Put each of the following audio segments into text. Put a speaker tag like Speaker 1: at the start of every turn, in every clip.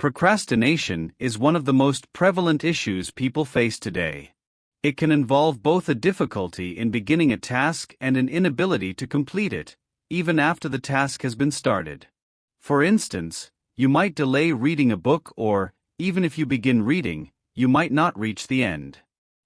Speaker 1: Procrastination is one of the most prevalent issues people face today. It can involve both a difficulty in beginning a task and an inability to complete it, even after the task has been started. For instance, you might delay reading a book or, even if you begin reading, you might not reach the end.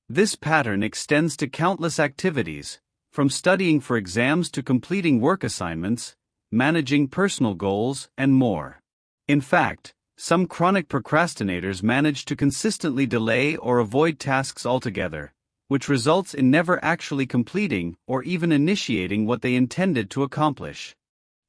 Speaker 1: This pattern extends to countless activities, from studying for exams to completing work assignments, managing personal goals, and more. In fact, some chronic procrastinators manage to consistently delay or avoid tasks altogether, which results in never actually completing or even initiating what they intended to accomplish.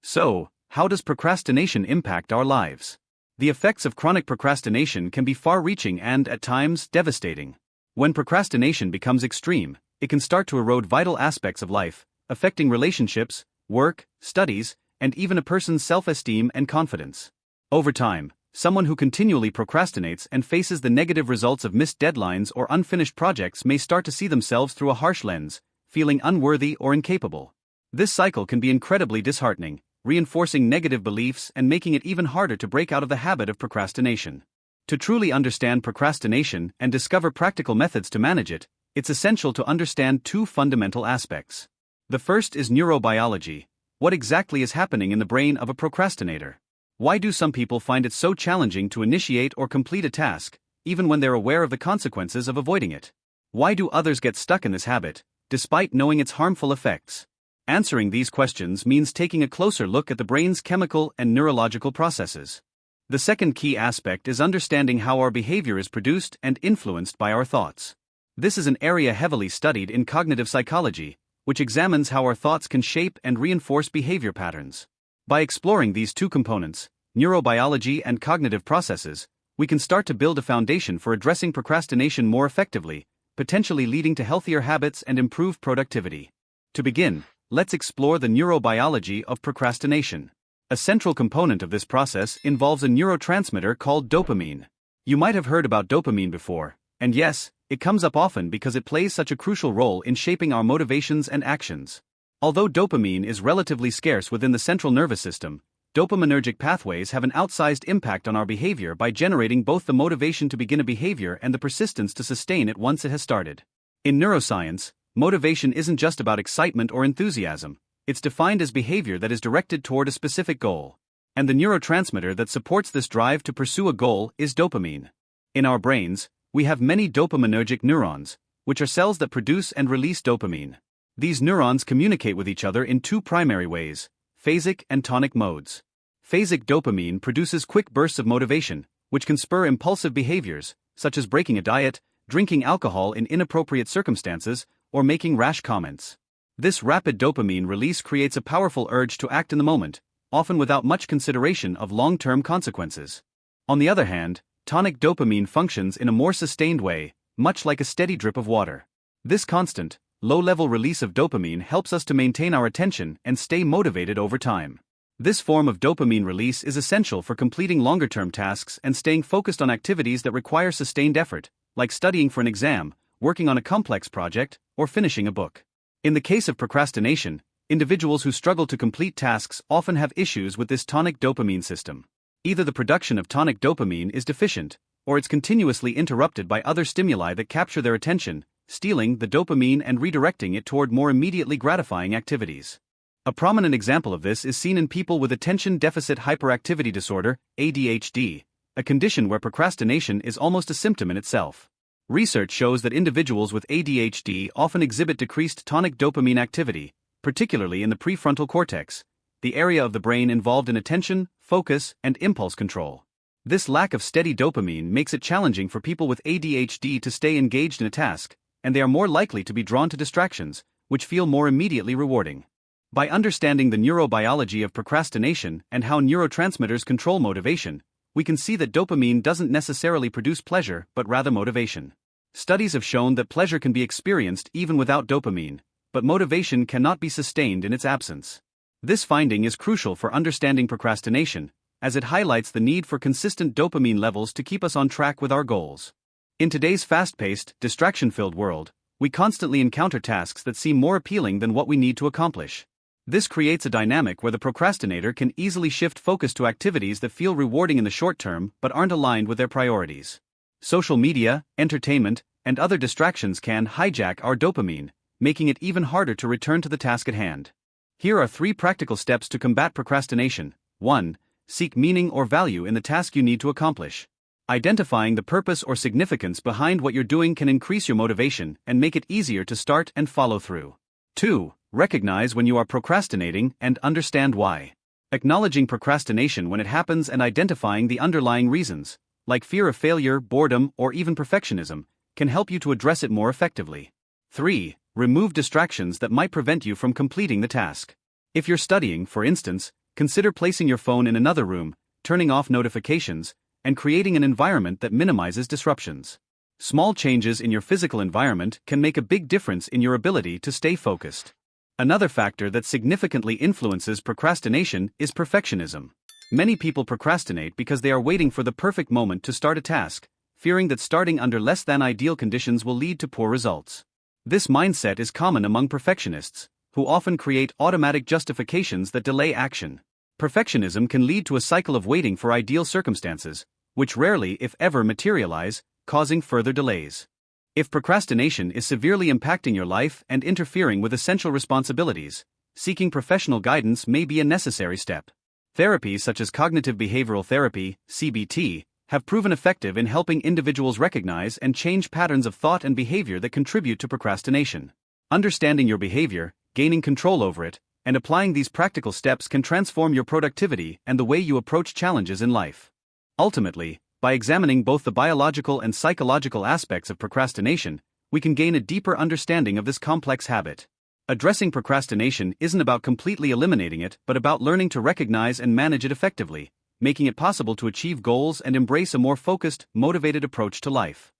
Speaker 1: So, how does procrastination impact our lives? The effects of chronic procrastination can be far-reaching and, at times, devastating. When procrastination becomes extreme, it can start to erode vital aspects of life, affecting relationships, work, studies, and even a person's self-esteem and confidence. Over time, someone who continually procrastinates and faces the negative results of missed deadlines or unfinished projects may start to see themselves through a harsh lens, feeling unworthy or incapable. This cycle can be incredibly disheartening, reinforcing negative beliefs and making it even harder to break out of the habit of procrastination. To truly understand procrastination and discover practical methods to manage it, it's essential to understand two fundamental aspects. The first is neurobiology. What exactly is happening in the brain of a procrastinator? Why do some people find it so challenging to initiate or complete a task, even when they're aware of the consequences of avoiding it? Why do others get stuck in this habit, despite knowing its harmful effects? Answering these questions means taking a closer look at the brain's chemical and neurological processes. The second key aspect is understanding how our behavior is produced and influenced by our thoughts. This is an area heavily studied in cognitive psychology, which examines how our thoughts can shape and reinforce behavior patterns. By exploring these two components, neurobiology and cognitive processes, we can start to build a foundation for addressing procrastination more effectively, potentially leading to healthier habits and improved productivity. To begin, let's explore the neurobiology of procrastination. A central component of this process involves a neurotransmitter called dopamine. You might have heard about dopamine before, and yes, it comes up often because it plays such a crucial role in shaping our motivations and actions. Although dopamine is relatively scarce within the central nervous system, dopaminergic pathways have an outsized impact on our behavior by generating both the motivation to begin a behavior and the persistence to sustain it once it has started. In neuroscience, motivation isn't just about excitement or enthusiasm, it's defined as behavior that is directed toward a specific goal. And the neurotransmitter that supports this drive to pursue a goal is dopamine. In our brains, we have many dopaminergic neurons, which are cells that produce and release dopamine. These neurons communicate with each other in two primary ways: phasic and tonic modes. Phasic dopamine produces quick bursts of motivation, which can spur impulsive behaviors, such as breaking a diet, drinking alcohol in inappropriate circumstances, or making rash comments. This rapid dopamine release creates a powerful urge to act in the moment, often without much consideration of long-term consequences. On the other hand, tonic dopamine functions in a more sustained way, much like a steady drip of water. This constant, low-level release of dopamine helps us to maintain our attention and stay motivated over time. This form of dopamine release is essential for completing longer-term tasks and staying focused on activities that require sustained effort, like studying for an exam, working on a complex project, or finishing a book. In the case of procrastination, individuals who struggle to complete tasks often have issues with this tonic dopamine system. Either the production of tonic dopamine is deficient, or it's continuously interrupted by other stimuli that capture their attention, stealing the dopamine and redirecting it toward more immediately gratifying activities. A prominent example of this is seen in people with attention deficit hyperactivity disorder, ADHD, a condition where procrastination is almost a symptom in itself. Research shows that individuals with ADHD often exhibit decreased tonic dopamine activity, particularly in the prefrontal cortex, the area of the brain involved in attention, focus, and impulse control. This lack of steady dopamine makes it challenging for people with ADHD to stay engaged in a task, and they are more likely to be drawn to distractions, which feel more immediately rewarding. By understanding the neurobiology of procrastination and how neurotransmitters control motivation, we can see that dopamine doesn't necessarily produce pleasure but rather motivation. Studies have shown that pleasure can be experienced even without dopamine, but motivation cannot be sustained in its absence. This finding is crucial for understanding procrastination, as it highlights the need for consistent dopamine levels to keep us on track with our goals. In today's fast-paced, distraction-filled world, we constantly encounter tasks that seem more appealing than what we need to accomplish. This creates a dynamic where the procrastinator can easily shift focus to activities that feel rewarding in the short term but aren't aligned with their priorities. Social media, entertainment, and other distractions can hijack our dopamine, making it even harder to return to the task at hand. Here are 3 practical steps to combat procrastination. 1. Seek meaning or value in the task you need to accomplish. Identifying the purpose or significance behind what you're doing can increase your motivation and make it easier to start and follow through. 2. Recognize when you are procrastinating and understand why. Acknowledging procrastination when it happens and identifying the underlying reasons, like fear of failure, boredom, or even perfectionism, can help you to address it more effectively. 3. Remove distractions that might prevent you from completing the task. If you're studying, for instance, consider placing your phone in another room, turning off notifications, and creating an environment that minimizes disruptions. Small changes in your physical environment can make a big difference in your ability to stay focused. Another factor that significantly influences procrastination is perfectionism. Many people procrastinate because they are waiting for the perfect moment to start a task, fearing that starting under less than ideal conditions will lead to poor results. This mindset is common among perfectionists, who often create automatic justifications that delay action. Perfectionism can lead to a cycle of waiting for ideal circumstances, which rarely, if ever, materialize, causing further delays. If procrastination is severely impacting your life and interfering with essential responsibilities, seeking professional guidance may be a necessary step. Therapies such as cognitive behavioral therapy, CBT, have proven effective in helping individuals recognize and change patterns of thought and behavior that contribute to procrastination. Understanding your behavior, gaining control over it, and applying these practical steps can transform your productivity and the way you approach challenges in life. Ultimately, by examining both the biological and psychological aspects of procrastination, we can gain a deeper understanding of this complex habit. Addressing procrastination isn't about completely eliminating it, but about learning to recognize and manage it effectively, making it possible to achieve goals and embrace a more focused, motivated approach to life.